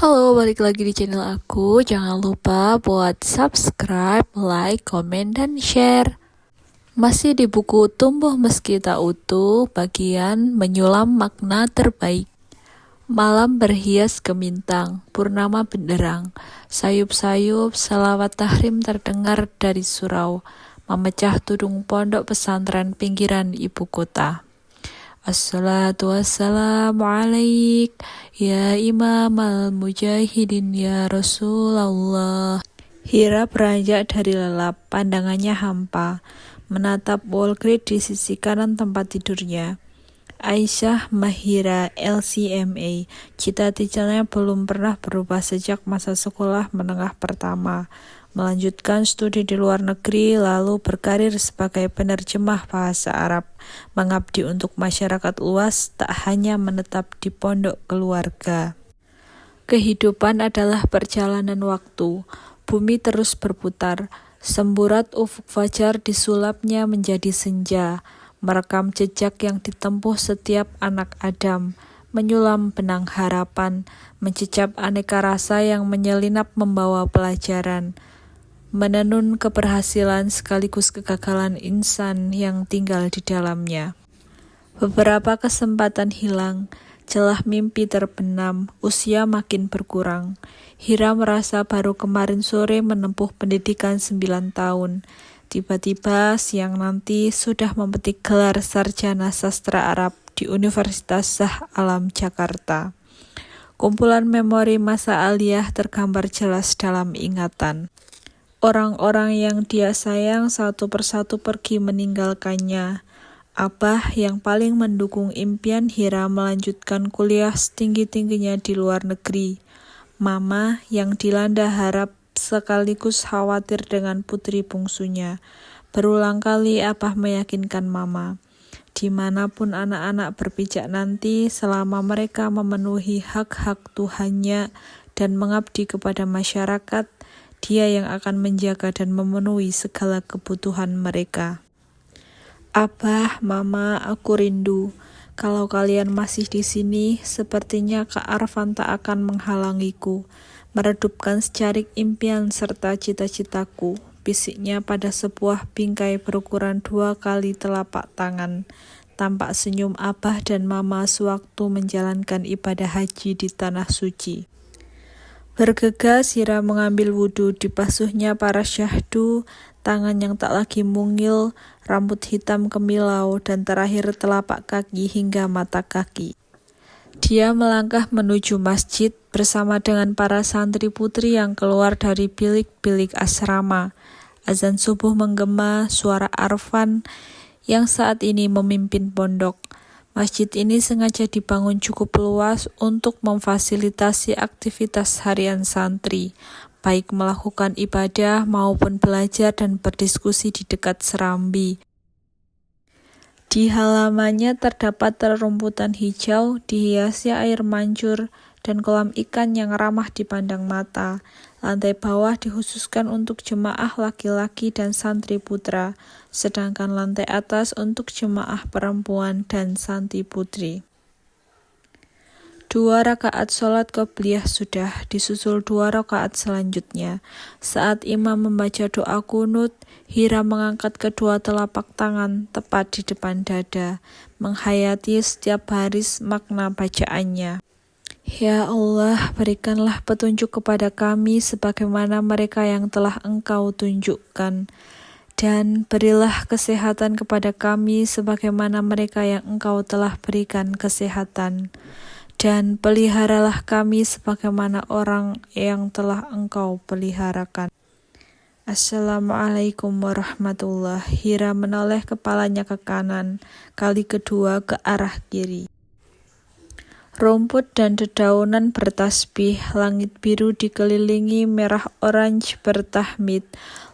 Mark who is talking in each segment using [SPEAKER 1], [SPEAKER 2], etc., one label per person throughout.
[SPEAKER 1] Halo, balik lagi di channel aku. Jangan lupa buat subscribe, like, komen, dan share. Masih di buku Tumbuh Meski Tak Utuh, bagian menyulam makna terbaik. Malam berhias gemintang, purnama benderang. Sayup-sayup, salawat tahrim terdengar dari surau, memecah tudung pondok pesantren pinggiran ibu kota. Assalatu wassalamu alaik, ya imam al-mujahidin ya Rasulullah. Hira beranjak dari lelap, pandangannya hampa, menatap wall grid di sisi kanan tempat tidurnya. Aisyah Mahira LCMA, cita-citanya belum pernah berubah sejak masa sekolah menengah pertama. Melanjutkan studi di luar negeri, lalu berkarir sebagai penerjemah bahasa Arab, mengabdi untuk masyarakat luas, tak hanya menetap di pondok keluarga. Kehidupan adalah perjalanan waktu, bumi terus berputar, semburat ufuk fajar disulapnya menjadi senja, merekam jejak yang ditempuh setiap anak Adam, menyulam benang harapan, mencicap aneka rasa yang menyelinap membawa pelajaran, menenun keberhasilan sekaligus kegagalan insan yang tinggal di dalamnya. Beberapa kesempatan hilang, celah mimpi terbenam, usia makin berkurang. Hira merasa baru kemarin sore menempuh pendidikan 9 tahun. Tiba-tiba siang nanti sudah memetik gelar sarjana sastra Arab di Universitas Shah Alam Jakarta. Kumpulan memori masa aliyah tergambar jelas dalam ingatan. Orang-orang yang dia sayang satu persatu pergi meninggalkannya. Abah yang paling mendukung impian Hira melanjutkan kuliah setinggi-tingginya di luar negeri. Mama yang dilanda harap sekaligus khawatir dengan putri bungsunya. Berulang kali Abah meyakinkan Mama, dimanapun anak-anak berpijak nanti, selama mereka memenuhi hak-hak Tuhannya dan mengabdi kepada masyarakat, Dia yang akan menjaga dan memenuhi segala kebutuhan mereka. Abah, Mama, aku rindu. Kalau kalian masih di sini, sepertinya Kak Arfan tak akan menghalangiku, meredupkan secarik impian serta cita-citaku, bisiknya pada sebuah bingkai berukuran 2 kali telapak tangan. Tampak senyum Abah dan Mama sewaktu menjalankan ibadah haji di Tanah Suci. Bergegas Hira mengambil wudhu, dibasuhnya para syahdu, tangan yang tak lagi mungil, rambut hitam kemilau, dan terakhir telapak kaki hingga mata kaki. Dia melangkah menuju masjid bersama dengan para santri putri yang keluar dari bilik-bilik asrama. Azan subuh menggema, suara Arfan yang saat ini memimpin pondok. Masjid ini sengaja dibangun cukup luas untuk memfasilitasi aktivitas harian santri, baik melakukan ibadah maupun belajar dan berdiskusi di dekat serambi. Di halamannya terdapat rerumputan hijau, dihiasi air mancur, dan kolam ikan yang ramah dipandang mata. Lantai bawah dikhususkan untuk jemaah laki-laki dan santri putra, sedangkan lantai atas untuk jemaah perempuan dan santri putri. 2 rakaat sholat qobliyah sudah, disusul 2 rakaat selanjutnya. Saat imam membaca doa kunut, Hira mengangkat kedua telapak tangan tepat di depan dada, menghayati setiap baris makna bacaannya. Ya Allah, berikanlah petunjuk kepada kami sebagaimana mereka yang telah Engkau tunjukkan, dan berilah kesehatan kepada kami sebagaimana mereka yang Engkau telah berikan kesehatan, dan peliharalah kami sebagaimana orang yang telah Engkau peliharakan. Assalamualaikum warahmatullahi. Hira menoleh kepalanya ke kanan, kali kedua ke arah kiri. Rumput dan dedaunan bertasbih, langit biru dikelilingi merah orange bertahmid,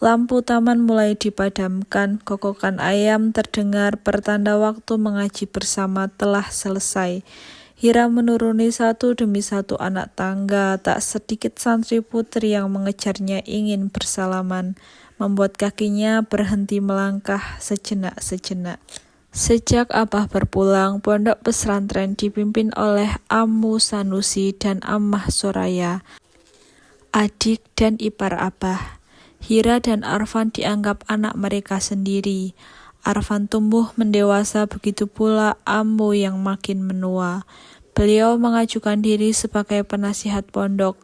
[SPEAKER 1] lampu taman mulai dipadamkan, kokokan ayam terdengar pertanda waktu mengaji bersama telah selesai. Hira menuruni satu demi satu anak tangga, tak sedikit santri putri yang mengejarnya ingin bersalaman, membuat kakinya berhenti melangkah sejenak-sejenak. Sejak Abah berpulang, pondok pesantren dipimpin oleh Ammu Sanusi dan Ammah Soraya, adik dan ipar Abah. Hira dan Arfan dianggap anak mereka sendiri. Arfan tumbuh mendewasa, begitu pula Ammu yang makin menua. Beliau mengajukan diri sebagai penasihat pondok,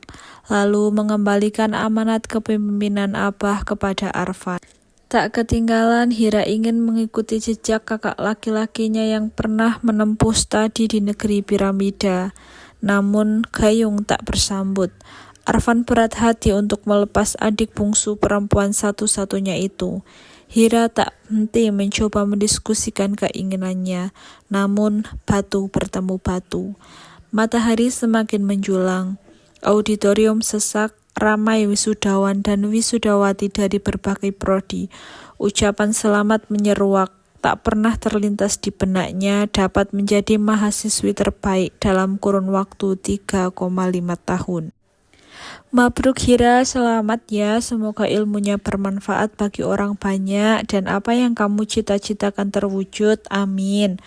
[SPEAKER 1] lalu mengembalikan amanat kepemimpinan Abah kepada Arfan. Tak ketinggalan, Hira ingin mengikuti jejak kakak laki-lakinya yang pernah menempuh studi di negeri piramida. Namun, Gayung tak bersambut. Arfan berat hati untuk melepas adik bungsu perempuan satu-satunya itu. Hira tak henti mencoba mendiskusikan keinginannya, namun batu bertemu batu. Matahari semakin menjulang. Auditorium sesak, ramai wisudawan dan wisudawati dari berbagai prodi. Ucapan selamat menyeruak, tak pernah terlintas di benaknya dapat menjadi mahasiswi terbaik dalam kurun waktu 3,5 tahun. Mabruk Hira, selamat ya, semoga ilmunya bermanfaat bagi orang banyak dan apa yang kamu cita-citakan terwujud, amin.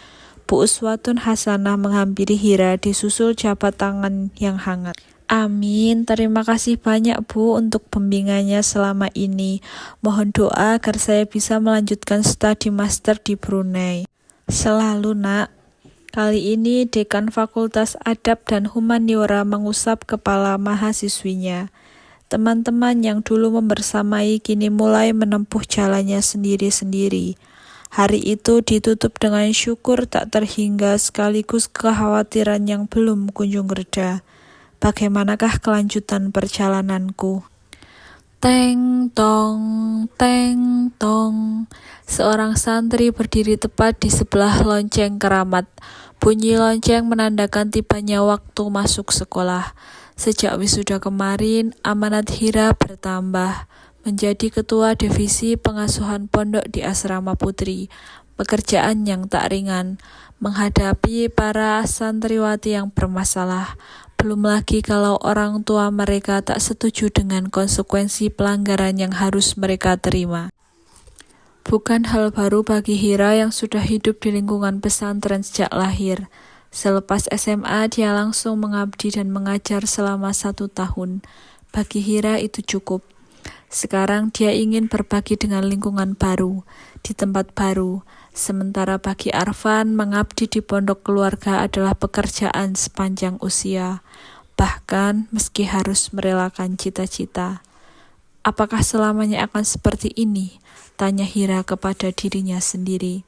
[SPEAKER 1] Bu Uswatun Hasanah menghampiri Hira disusul jabat tangan yang hangat. Amin, terima kasih banyak Bu untuk bimbingannya selama ini. Mohon doa agar saya bisa melanjutkan studi master di Brunei. Selalu nak. Kali ini Dekan Fakultas Adab dan Humaniora mengusap kepala mahasiswinya. Teman-teman yang dulu membersamai kini mulai menempuh jalannya sendiri-sendiri. Hari itu ditutup dengan syukur tak terhingga sekaligus kekhawatiran yang belum kunjung reda. Bagaimanakah kelanjutan perjalananku? Teng tong, teng tong. Seorang santri berdiri tepat di sebelah lonceng keramat. Bunyi lonceng menandakan tibanya waktu masuk sekolah. Sejak wisuda kemarin, amanat Hira bertambah menjadi ketua divisi pengasuhan pondok di asrama putri. Pekerjaan yang tak ringan, menghadapi para santriwati yang bermasalah. Belum lagi kalau orang tua mereka tak setuju dengan konsekuensi pelanggaran yang harus mereka terima. Bukan hal baru bagi Hira yang sudah hidup di lingkungan pesantren sejak lahir. Selepas SMA, dia langsung mengabdi dan mengajar selama 1 tahun. Bagi Hira itu cukup. Sekarang dia ingin berbagi dengan lingkungan baru, di tempat baru. Sementara bagi Arfan, mengabdi di pondok keluarga adalah pekerjaan sepanjang usia. Bahkan meski harus merelakan cita-cita. Apakah selamanya akan seperti ini? Tanya Hira kepada dirinya sendiri.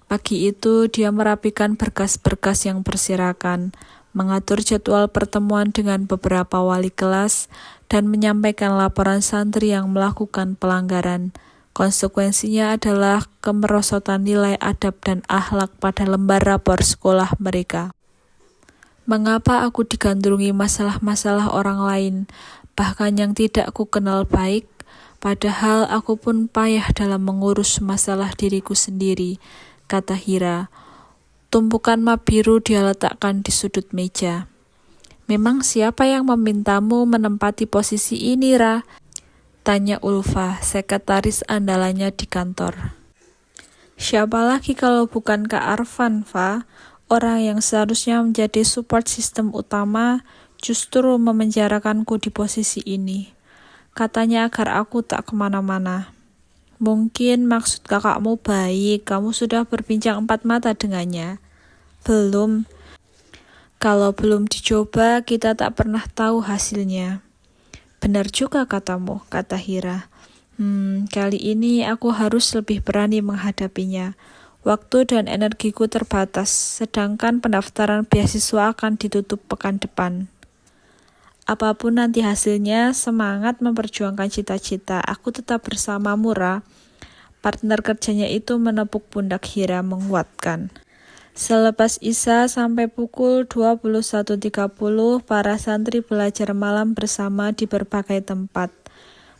[SPEAKER 1] Pagi itu dia merapikan berkas-berkas yang berserakan, mengatur jadwal pertemuan dengan beberapa wali kelas, dan menyampaikan laporan santri yang melakukan pelanggaran. Konsekuensinya adalah kemerosotan nilai adab dan akhlak pada lembar rapor sekolah mereka. Mengapa aku digandrungi masalah-masalah orang lain, bahkan yang tidak aku kenal baik, padahal aku pun payah dalam mengurus masalah diriku sendiri, kata Hira. Tumpukan map biru dia letakkan di sudut meja. Memang siapa yang memintamu menempati posisi ini, Ra? Tanya Ulfa, sekretaris andalannya di kantor. Siapa lagi kalau bukan Kak Arfan, Fa? Orang yang seharusnya menjadi support sistem utama justru memenjarakanku di posisi ini. Katanya agar aku tak kemana-mana. Mungkin maksud kakakmu baik, kamu sudah berbincang 4 mata dengannya. Belum. Kalau belum dicoba, kita tak pernah tahu hasilnya. Benar juga katamu, kata Hira. Kali ini aku harus lebih berani menghadapinya. Waktu dan energiku terbatas, sedangkan pendaftaran beasiswa akan ditutup pekan depan. Apapun nanti hasilnya, semangat memperjuangkan cita-cita. Aku tetap bersamamu, Ra. Partner kerjanya itu menepuk pundak Hira menguatkan. Selepas Isya sampai pukul 21.30, para santri belajar malam bersama di berbagai tempat.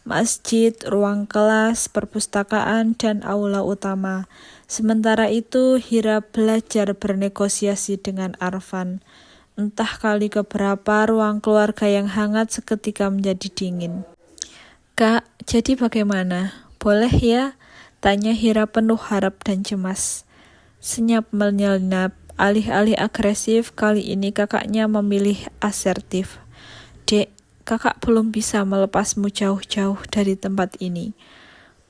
[SPEAKER 1] Masjid, ruang kelas, perpustakaan, dan aula utama. Sementara itu, Hira belajar bernegosiasi dengan Arfan. Entah kali keberapa ruang keluarga yang hangat seketika menjadi dingin. Kak, jadi bagaimana? Boleh ya? Tanya Hira penuh harap dan cemas. Senyap menyelinap, alih-alih agresif, kali ini kakaknya memilih asertif. Dek, kakak belum bisa melepasmu jauh-jauh dari tempat ini.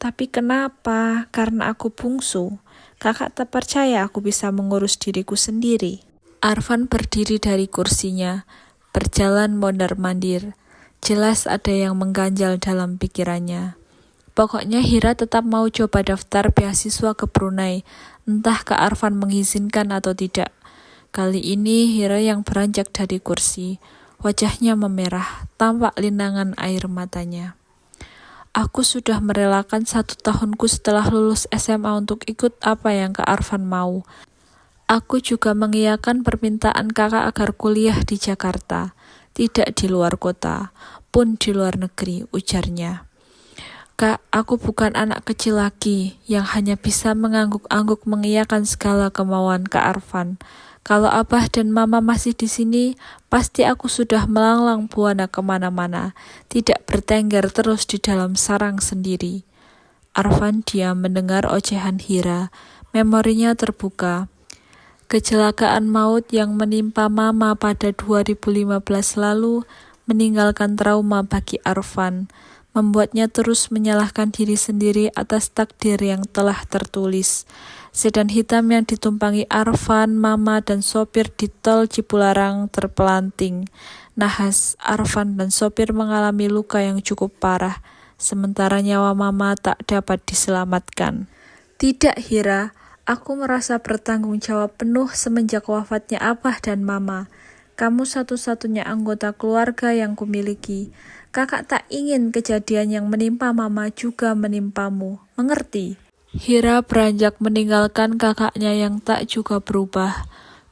[SPEAKER 1] Tapi kenapa? Karena aku bungsu. Kakak tak percaya aku bisa mengurus diriku sendiri. Arfan berdiri dari kursinya, berjalan mondar-mandir. Jelas ada yang mengganjal dalam pikirannya. Pokoknya Hira tetap mau coba daftar beasiswa ke Brunei, entah Kak Arfan mengizinkan atau tidak. Kali ini Hira yang beranjak dari kursi, wajahnya memerah, tampak linangan air matanya. Aku sudah merelakan 1 tahunku setelah lulus SMA untuk ikut apa yang Kak Arfan mau. Aku juga mengiyakan permintaan kakak agar kuliah di Jakarta, tidak di luar kota, pun di luar negeri, ujarnya. Kak, aku bukan anak kecil lagi yang hanya bisa mengangguk-angguk mengiyakan segala kemauan Kak Arfan. Kalau Abah dan Mama masih di sini, pasti aku sudah melanglang buana kemana-mana, tidak bertengger terus di dalam sarang sendiri. Arfan diam mendengar ocehan Hira, memorinya terbuka. Kecelakaan maut yang menimpa Mama pada 2015 lalu meninggalkan trauma bagi Arfan, membuatnya terus menyalahkan diri sendiri atas takdir yang telah tertulis. Sedan hitam yang ditumpangi Arfan, Mama, dan sopir di tol Cipularang terpelanting. Nahas, Arfan dan sopir mengalami luka yang cukup parah, sementara nyawa Mama tak dapat diselamatkan. Tidak, Hira, aku merasa bertanggung jawab penuh semenjak wafatnya Abah dan Mama. Kamu satu-satunya anggota keluarga yang kumiliki. Kakak tak ingin kejadian yang menimpa Mama juga menimpamu. Mengerti? Hira beranjak meninggalkan kakaknya yang tak juga berubah.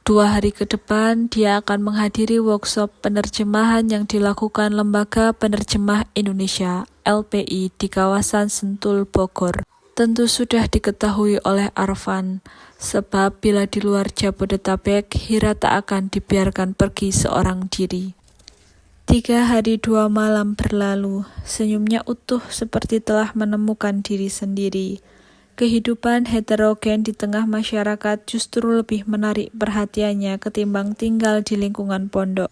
[SPEAKER 1] 2 hari ke depan, dia akan menghadiri workshop penerjemahan yang dilakukan Lembaga Penerjemah Indonesia, LPI, di kawasan Sentul, Bogor. Tentu sudah diketahui oleh Arfan, sebab bila di luar Jabodetabek, Hira tak akan dibiarkan pergi seorang diri. 3 hari 2 malam berlalu, senyumnya utuh seperti telah menemukan diri sendiri. Kehidupan heterogen di tengah masyarakat justru lebih menarik perhatiannya ketimbang tinggal di lingkungan pondok.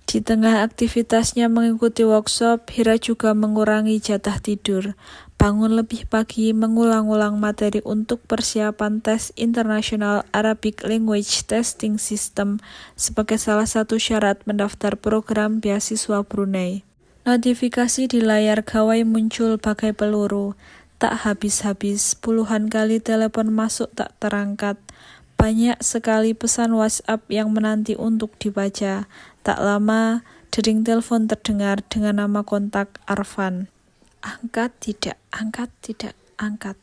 [SPEAKER 1] Di tengah aktivitasnya mengikuti workshop, Hira juga mengurangi jatah tidur, bangun lebih pagi, mengulang-ulang materi untuk persiapan tes International Arabic Language Testing System sebagai salah satu syarat mendaftar program beasiswa Brunei. Notifikasi di layar gawai muncul bagai peluru, tak habis-habis, puluhan kali telepon masuk tak terangkat. Banyak sekali pesan WhatsApp yang menanti untuk dibaca. Tak lama, dering telepon terdengar dengan nama kontak Arfan. Angkat tidak, angkat tidak, angkat.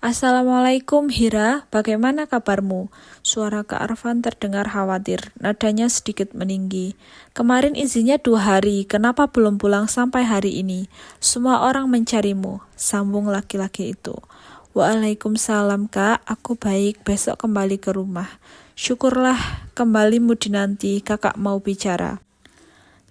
[SPEAKER 1] Assalamualaikum Hira, bagaimana kabarmu? Suara Kak Arfan terdengar khawatir, nadanya sedikit meninggi. Kemarin izinnya 2 hari, kenapa belum pulang sampai hari ini? Semua orang mencarimu, sambung laki-laki itu. Waalaikumsalam Kak, aku baik, besok kembali ke rumah. Syukurlah, kembalimu dinanti, kakak mau bicara.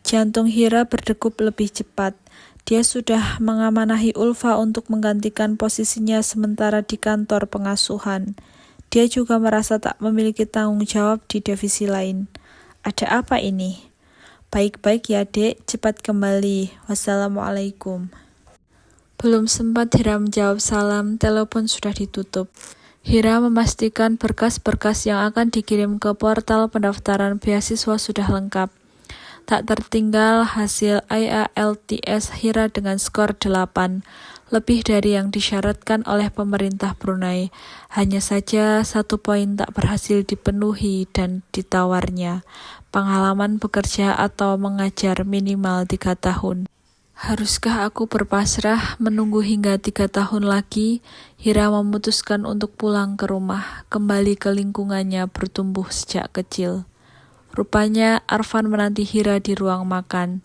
[SPEAKER 1] Jantung Hira berdegup lebih cepat. Dia sudah mengamanahi Ulfa untuk menggantikan posisinya sementara di kantor pengasuhan. Dia juga merasa tak memiliki tanggung jawab di divisi lain. Ada apa ini? Baik-baik ya dek, cepat kembali. Wassalamualaikum. Belum sempat Hira menjawab salam, telepon sudah ditutup. Hira memastikan berkas-berkas yang akan dikirim ke portal pendaftaran beasiswa sudah lengkap. Tak tertinggal hasil IELTS Hira dengan skor 8, lebih dari yang disyaratkan oleh pemerintah Brunei. Hanya saja 1 poin tak berhasil dipenuhi dan ditawarnya, pengalaman bekerja atau mengajar minimal 3 tahun. Haruskah aku berpasrah menunggu hingga 3 tahun lagi? Hira memutuskan untuk pulang ke rumah, kembali ke lingkungannya bertumbuh sejak kecil. Rupanya Arfan menanti Hira di ruang makan.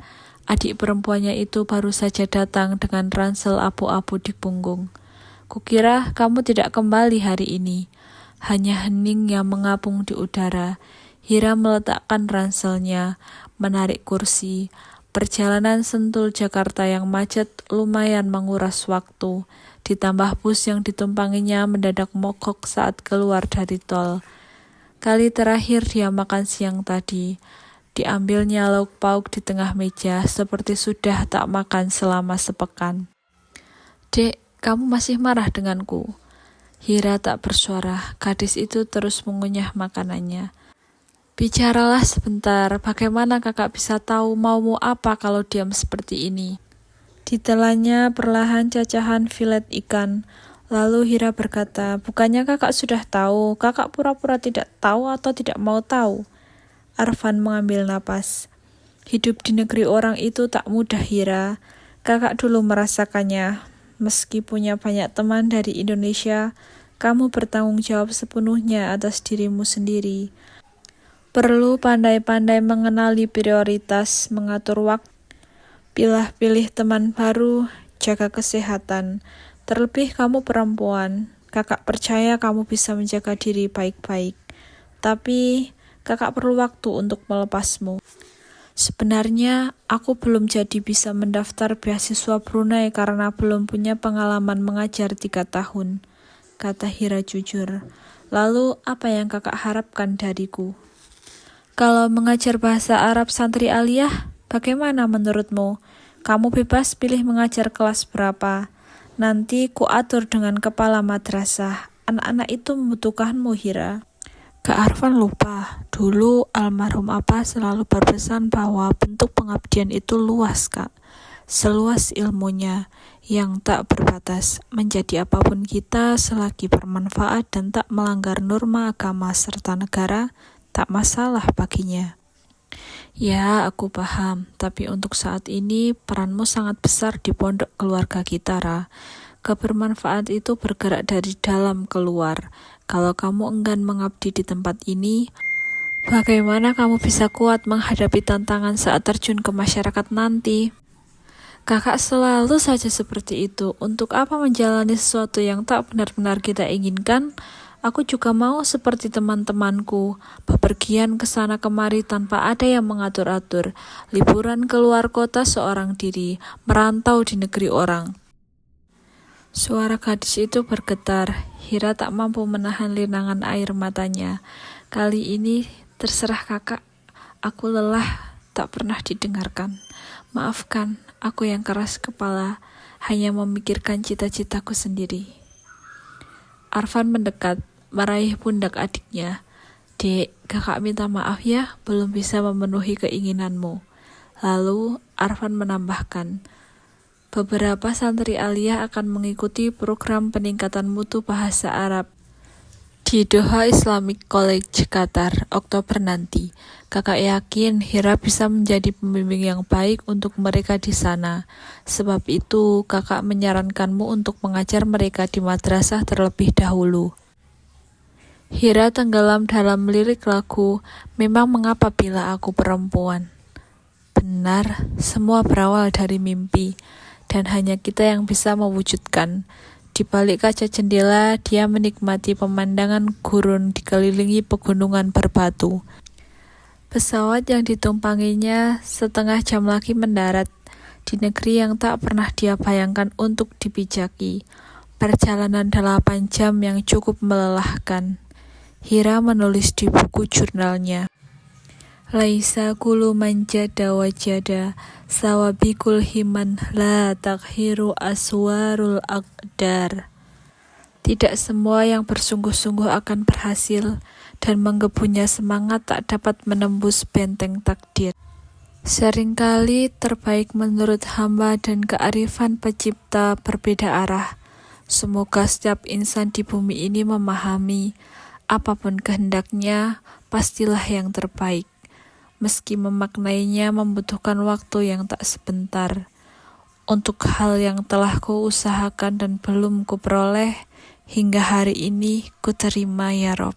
[SPEAKER 1] Adik perempuannya itu baru saja datang dengan ransel abu-abu di punggung. Kukira kamu tidak kembali hari ini. Hanya hening yang mengapung di udara. Hira meletakkan ranselnya, menarik kursi. Perjalanan Sentul Jakarta yang macet lumayan menguras waktu. ditambah bus yang ditumpanginya mendadak mogok saat keluar dari tol. Kali terakhir dia makan siang tadi, diambilnya lauk pauk di tengah meja seperti sudah tak makan selama sepekan. "Dek, kamu masih marah denganku?" Hira tak bersuara, gadis itu terus mengunyah makanannya. "Bicaralah sebentar, bagaimana kakak bisa tahu maumu apa kalau diam seperti ini?" Ditelannya perlahan cacahan filet ikan. Lalu Hira berkata, "Bukannya kakak sudah tahu, kakak pura-pura tidak tahu atau tidak mau tahu?" Arfan mengambil napas. "Hidup di negeri orang itu tak mudah, Hira. Kakak dulu merasakannya. Meski punya banyak teman dari Indonesia, kamu bertanggung jawab sepenuhnya atas dirimu sendiri. Perlu pandai-pandai mengenali prioritas, mengatur waktu, pilih teman baru, jaga kesehatan. Terlebih kamu perempuan, kakak percaya kamu bisa menjaga diri baik-baik. Tapi kakak perlu waktu untuk melepasmu. Sebenarnya aku belum jadi bisa mendaftar beasiswa Brunei karena belum punya pengalaman mengajar 3 tahun, kata Hira jujur. Lalu apa yang kakak harapkan dariku? Kalau mengajar bahasa Arab santri aliyah, bagaimana menurutmu? Kamu bebas pilih mengajar kelas berapa. Nanti ku atur dengan kepala madrasah. Anak-anak itu membutuhkanmu, Hira. Kak Arfan lupa, dulu almarhum Apa selalu berpesan bahwa bentuk pengabdian itu luas, Kak. Seluas ilmunya, yang tak berbatas. Menjadi apapun kita selagi bermanfaat dan tak melanggar norma agama serta negara, tak masalah baginya. Ya, aku paham, tapi untuk saat ini peranmu sangat besar di pondok keluarga kita, Ra. Kebermanfaat itu bergerak dari dalam keluar. Kalau kamu enggan mengabdi di tempat ini, bagaimana kamu bisa kuat menghadapi tantangan saat terjun ke masyarakat nanti? Kakak selalu saja seperti itu. Untuk apa menjalani sesuatu yang tak benar-benar kita inginkan? Aku juga mau seperti teman-temanku, bepergian ke sana kemari tanpa ada yang mengatur-atur, liburan keluar kota seorang diri, merantau di negeri orang. Suara gadis itu bergetar. Hira tak mampu menahan linangan air matanya. Kali ini terserah kakak, aku lelah, tak pernah didengarkan. Maafkan, aku yang keras kepala, hanya memikirkan cita-citaku sendiri. Arfan mendekat, meraih pundak adiknya. Dek, kakak minta maaf ya, belum bisa memenuhi keinginanmu. Lalu Arfan menambahkan, beberapa santri aliyah akan mengikuti program peningkatan mutu bahasa Arab di Doha Islamic College, Qatar, Oktober nanti. Kakak yakin Hira bisa menjadi pembimbing yang baik untuk mereka di sana. Sebab itu, kakak menyarankanmu untuk mengajar mereka di madrasah terlebih dahulu. Hira tenggelam dalam lirik lagu, "Memang mengapa bila aku perempuan?" Benar, semua berawal dari mimpi, dan hanya kita yang bisa mewujudkan. Di balik kaca jendela, dia menikmati pemandangan gurun dikelilingi pegunungan berbatu. Pesawat yang ditumpanginya setengah jam lagi mendarat di negeri yang tak pernah dia bayangkan untuk dipijaki. Perjalanan 8 jam yang cukup melelahkan. Hira menulis di buku jurnalnya. Laisa kulu manjada wajada, sawabikul himan la takhiru aswarul aqdar. Tidak semua yang bersungguh-sungguh akan berhasil, dan menggebunya semangat tak dapat menembus benteng takdir. Seringkali terbaik menurut hamba dan kearifan pencipta berbeda arah. Semoga setiap insan di bumi ini memahami, apapun kehendaknya, pastilah yang terbaik. Meski memaknainya membutuhkan waktu yang tak sebentar. Untuk hal yang telah kuusahakan dan belum kuperoleh, hingga hari ini ku terima ya Rob.